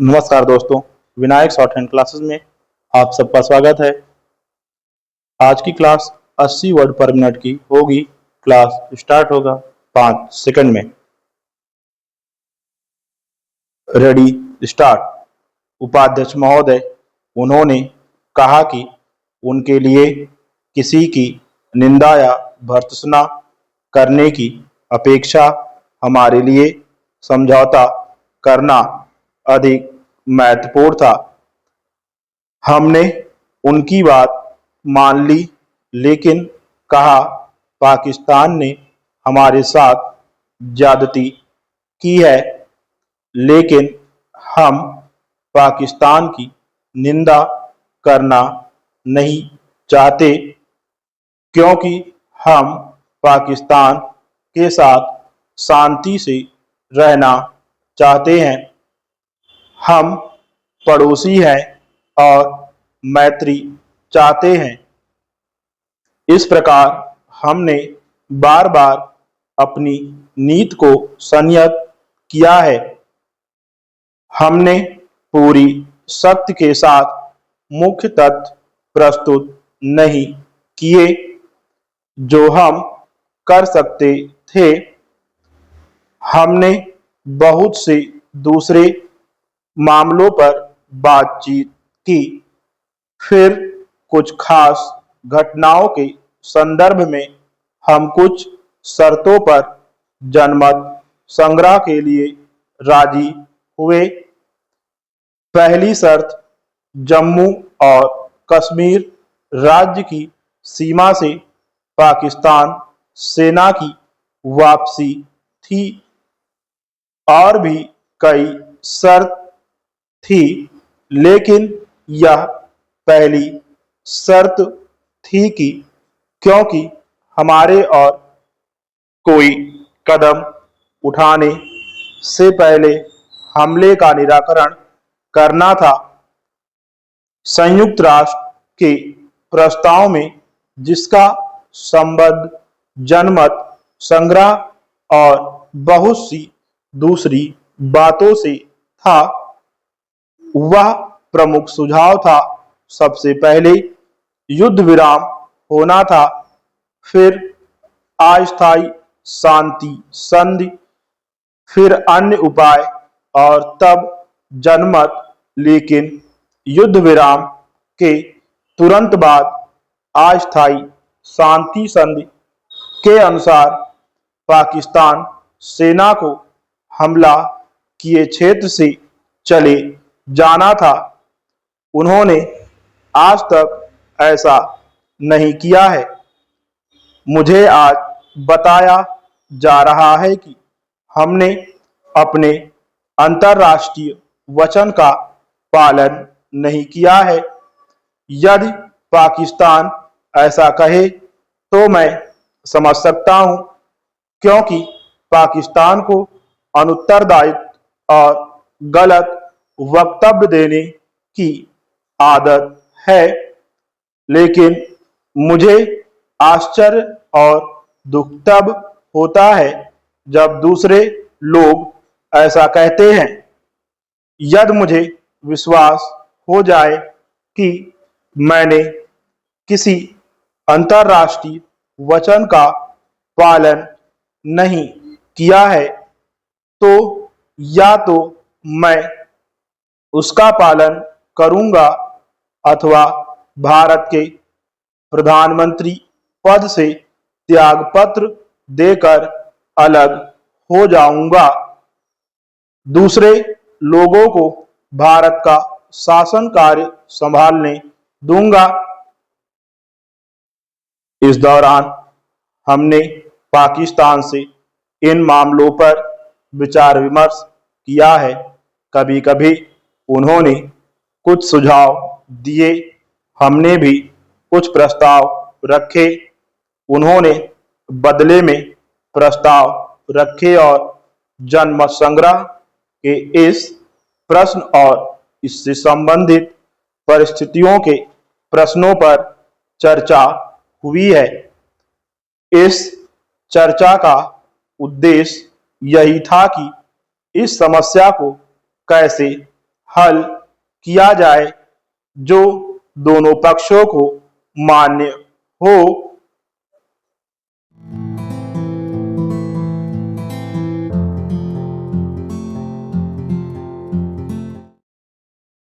नमस्कार दोस्तों, Vinayak short hand classes में आप सबका स्वागत है। आज की क्लास 80 वर्ड पर मिनट की होगी। क्लास स्टार्ट होगा 5 सेकंड में। Ready start. उपाध्यक्ष महोदय, उन्होंने कहा कि उनके लिए किसी की निंदा या भर्त्सना करने की अपेक्षा हमारे लिए समझौता करना अधिक महत्वपूर्ण था। हमने उनकी बात मान ली, लेकिन कहा पाकिस्तान ने हमारे साथ ज्यादती की है। लेकिन हम पाकिस्तान की निंदा करना नहीं चाहते, क्योंकि हम पाकिस्तान के साथ शांति से रहना चाहते हैं। हम पड़ोसी हैं और मैत्री चाहते हैं। इस प्रकार हमने बार बार अपनी नीति को संयत किया है। हमने पूरी शक्ति के साथ मुख्य तथ्य प्रस्तुत नहीं किए जो हम कर सकते थे। हमने बहुत से दूसरे मामलों पर बातचीत की। फिर कुछ खास घटनाओं के संदर्भ में हम कुछ शर्तों पर जनमत संग्रह के लिए राजी हुए। पहली शर्त जम्मू और कश्मीर राज्य की सीमा से पाकिस्तान सेना की वापसी थी। और भी कई शर्त थी, लेकिन यह पहली शर्त थी कि क्योंकि हमारे और कोई कदम उठाने से पहले हमले का निराकरण करना था। संयुक्त राष्ट्र के प्रस्ताव में, जिसका संबंध जनमत संग्रह और बहुत सी दूसरी बातों से था, वह प्रमुख सुझाव था सबसे पहले युद्ध विराम होना था, फिर अस्थायी शांति संधि, फिर अन्य उपाय और तब जनमत। लेकिन युद्ध विराम के तुरंत बाद अस्थायी शांति संधि के अनुसार पाकिस्तान सेना को हमला किए क्षेत्र से चले जाना था। उन्होंने आज तक ऐसा नहीं किया है। मुझे आज बताया जा रहा है कि हमने अपने अंतर्राष्ट्रीय वचन का पालन नहीं किया है। यदि पाकिस्तान ऐसा कहे तो मैं समझ सकता हूं, क्योंकि पाकिस्तान को अनुत्तरदायित्व और गलत वक्तव्य देने की आदत है। लेकिन मुझे आश्चर्य और दुख तब होता है जब दूसरे लोग ऐसा कहते हैं। यदि मुझे विश्वास हो जाए कि मैंने किसी अंतर्राष्ट्रीय वचन का पालन नहीं किया है, तो या तो मैं उसका पालन करूंगा अथवा भारत के प्रधानमंत्री पद से त्यागपत्र देकर अलग हो जाऊंगा। दूसरे लोगों को भारत का शासन कार्य संभालने दूंगा। इस दौरान हमने पाकिस्तान से इन मामलों पर विचार विमर्श किया है। कभी कभी उन्होंने कुछ सुझाव दिए, हमने भी कुछ प्रस्ताव रखे, उन्होंने बदले में प्रस्ताव रखे और जनमत संग्रह के इस प्रश्न और इससे संबंधित परिस्थितियों के प्रश्नों पर चर्चा हुई है। इस चर्चा का उद्देश्य यही था कि इस समस्या को कैसे हल किया जाए जो दोनों पक्षों को मान्य हो